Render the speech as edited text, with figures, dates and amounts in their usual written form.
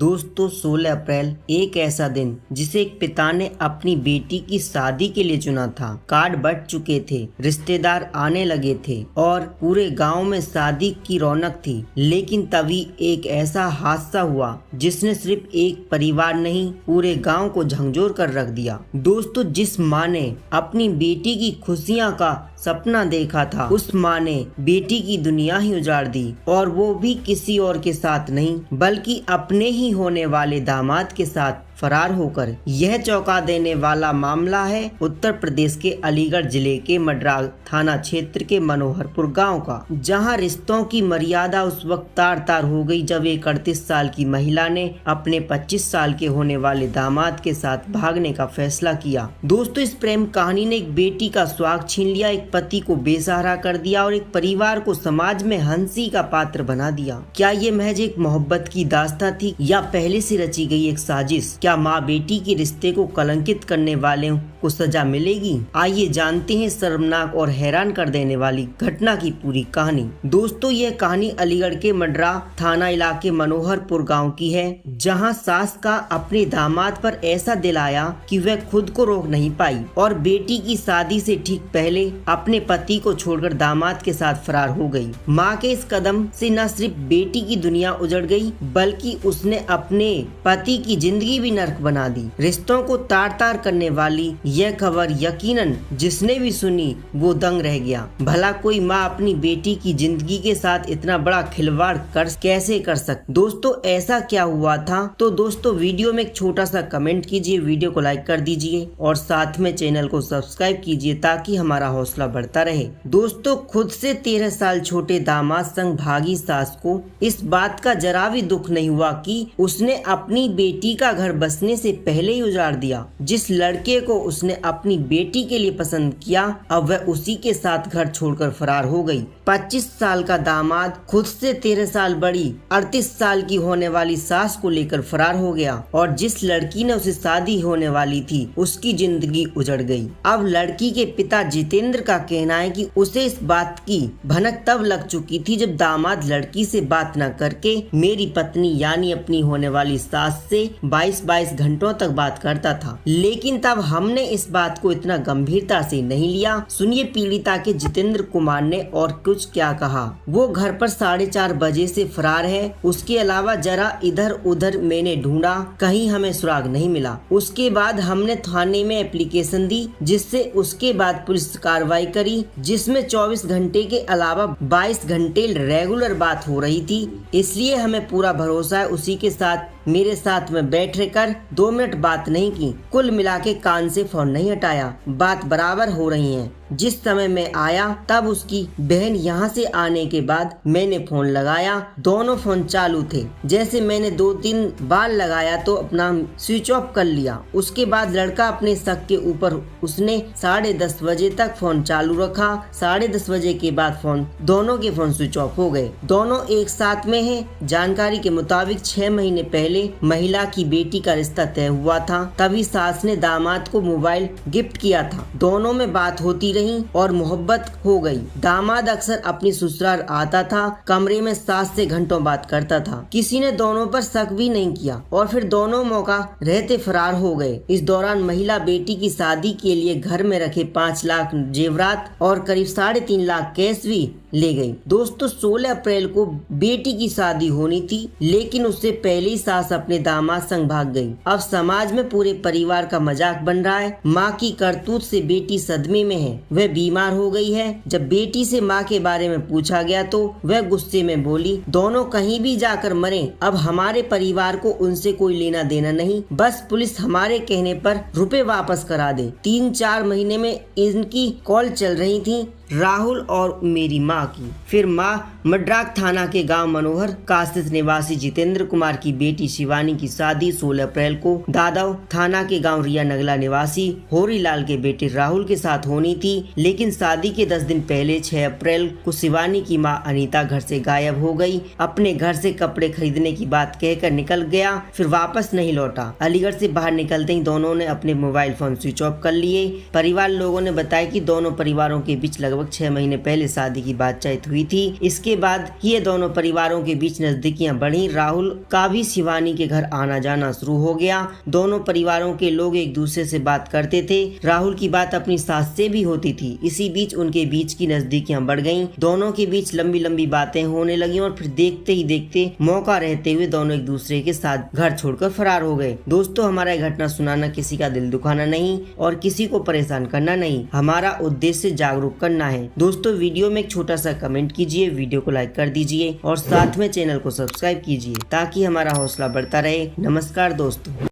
दोस्तों 16 अप्रैल एक ऐसा दिन जिसे एक पिता ने अपनी बेटी की शादी के लिए चुना था। कार्ड बंट चुके थे, रिश्तेदार आने लगे थे और पूरे गांव में शादी की रौनक थी। लेकिन तभी एक ऐसा हादसा हुआ जिसने सिर्फ एक परिवार नहीं पूरे गांव को झकझोर कर रख दिया। दोस्तों, जिस माँ ने अपनी बेटी की खुशियां का सपना देखा था, उस माँ ने बेटी की दुनिया ही उजाड़ दी, और वो भी किसी और के साथ नहीं बल्कि अपने ही होने वाले दामाद के साथ फरार होकर। यह चौंका देने वाला मामला है उत्तर प्रदेश के अलीगढ़ जिले के मडराग थाना क्षेत्र के मनोहरपुर गांव का, जहां रिश्तों की मर्यादा उस वक्त तार तार हो गई जब एक 38 साल की महिला ने अपने 25 साल के होने वाले दामाद के साथ भागने का फैसला किया। दोस्तों, इस प्रेम कहानी ने एक बेटी का सुहाग छीन लिया, एक पति को बेसहारा कर दिया और एक परिवार को समाज में हंसी का पात्र बना दिया। क्या ये महज एक मोहब्बत की दास्तां थी या पहले से रची गई एक साजिश? क्या माँ बेटी के रिश्ते को कलंकित करने वालों को सजा मिलेगी? आइए जानते हैं शर्मनाक और हैरान कर देने वाली घटना की पूरी कहानी। दोस्तों, यह कहानी अलीगढ़ के मडरा थाना इलाके मनोहरपुर गांव की है, जहां सास का अपने दामाद पर ऐसा दिल आया कि वह खुद को रोक नहीं पाई और बेटी की शादी से ठीक पहले अपने पति को छोड़कर दामाद के साथ फरार हो गई। माँ के इस कदम से न सिर्फ बेटी की दुनिया उजड़ गई बल्कि उसने अपने पति की जिंदगी भी नर्क बना दी। रिश्तों को तार तार करने वाली यह खबर यकीनन जिसने भी सुनी वो दंग रह गया। भला कोई माँ अपनी बेटी की जिंदगी के साथ इतना बड़ा खिलवाड़ कैसे कर सकती? दोस्तों, ऐसा क्या हुआ था? तो दोस्तों, वीडियो में एक छोटा सा कमेंट कीजिए, वीडियो को लाइक कर दीजिए और साथ में चैनल को सब्सक्राइब कीजिए ताकि हमारा हौसला बढ़ता रहे। दोस्तों, खुद से 13 साल छोटे दामाद संग भागी सास को इस बात का जरा भी दुख नहीं हुआ कि उसने अपनी बेटी का घर बसने से पहले ही उजाड़ दिया। जिस लड़के को उसने अपनी बेटी के लिए पसंद किया, अब वह उसी के साथ घर छोड़कर फरार हो गई। 25 साल का दामाद खुद से 13 साल बड़ी 38 साल की होने वाली सास को लेकर फरार हो गया और जिस लड़की ने उसे शादी होने वाली थी उसकी जिंदगी उजड़ गई। अब लड़की के पिता जितेंद्र का कहना है कि उसे इस बात की भनक तब लग चुकी थी जब दामाद लड़की से बात न करके मेरी पत्नी यानी अपनी होने वाली सास से 22 घंटों तक बात करता था। लेकिन तब हमने इस बात को इतना गंभीरता से नहीं लिया। सुनिए पीड़िता के जितेंद्र कुमार ने और कुछ क्या कहा। वो घर पर 4:30 बजे से फरार है। उसके अलावा जरा इधर उधर मैंने ढूंढा, कहीं हमें सुराग नहीं मिला। उसके बाद हमने थाने में एप्लीकेशन दी, जिससे उसके बाद पुलिस कार्रवाई करी, जिसमें 24 घंटे के अलावा 22 घंटे रेगुलर बात हो रही थी। इसलिए हमें पूरा भरोसा है उसी के साथ मेरे साथ में बैठ कर 2 मिनट बात नहीं की। कुल मिला के कान से फोन नहीं हटाया, बात बराबर हो रही है। जिस समय मैं आया तब उसकी बहन यहाँ से आने के बाद मैंने फोन लगाया, दोनों फोन चालू थे। जैसे मैंने 2-3 बार लगाया तो अपना स्विच ऑफ कर लिया। उसके बाद लड़का अपने शक के ऊपर उसने 10:30 बजे तक फोन चालू रखा। 10:30 बजे के बाद दोनों के फोन स्विच ऑफ हो गए। दोनों एक साथ में हैं। जानकारी के मुताबिक 6 महीने पहले महिला की बेटी का रिश्ता तय हुआ था, तभी सास ने दामाद को मोबाइल गिफ्ट किया था। दोनों में बात होती रही और मोहब्बत हो गई। दामाद अक्सर अपनी ससुराल आता था, कमरे में सास से घंटों बात करता था। किसी ने दोनों पर शक भी नहीं किया और फिर दोनों मौका रहते फरार हो गए। इस दौरान महिला बेटी की शादी के लिए घर में रखे 5 लाख जेवरात और करीब 3.5 लाख कैश भी ले गई। दोस्तों, 16 अप्रैल को बेटी की शादी होनी थी, लेकिन उससे पहले ही सास अपने दामाद संग भाग गई। अब समाज में पूरे परिवार का मजाक बन रहा है। माँ की करतूत से बेटी सदमे में है, वह बीमार हो गई है। जब बेटी से माँ के बारे में पूछा गया तो वह गुस्से में बोली, दोनों कहीं भी जाकर मरें, अब हमारे परिवार को उनसे कोई लेना देना नहीं, बस पुलिस हमारे कहने पर रुपए वापस करा दे। 3-4 महीने में इनकी कॉल चल रही थी, राहुल और मेरी माँ की। फिर माँ मडराग थाना के गांव मनोहर कास्तित निवासी जितेंद्र कुमार की बेटी शिवानी की शादी 16 अप्रैल को दादव थाना के गांव रिया नगला निवासी होरीलाल के बेटे राहुल के साथ होनी थी। लेकिन शादी के 10 दिन पहले 6 अप्रैल को शिवानी की माँ अनीता घर से गायब हो गई। अपने घर से कपड़े खरीदने की बात कहकर निकल गया, फिर वापस नहीं लौटा। अलीगढ़ से बाहर निकलते ही दोनों ने अपने मोबाइल फोन स्विच ऑफ कर लिए। परिवार लोगों ने बताया कि दोनों परिवारों के बीच लगभग लगभग 6 महीने पहले शादी की बातचीत हुई थी। इसके बाद ये दोनों परिवारों के बीच नजदीकियां बढ़ी। राहुल का भी शिवानी के घर आना जाना शुरू हो गया। दोनों परिवारों के लोग एक दूसरे से बात करते थे। राहुल की बात अपनी सास से भी होती थी। इसी बीच उनके बीच की नजदीकियां बढ़ गईं। दोनों के बीच लंबी लंबी बातें होने लगी और फिर देखते ही देखते मौका रहते हुए दोनों एक दूसरे के साथ घर छोड़कर फरार हो गए। दोस्तों, हमारा घटना सुनाना किसी का दिल दुखाना नहीं और किसी को परेशान करना नहीं। हमारा उद्देश्य जागरूक करना है। दोस्तों, वीडियो में एक छोटा सा कमेंट कीजिए, वीडियो को लाइक कर दीजिए और साथ में चैनल को सब्सक्राइब कीजिए ताकि हमारा हौसला बढ़ता रहे। नमस्कार दोस्तों।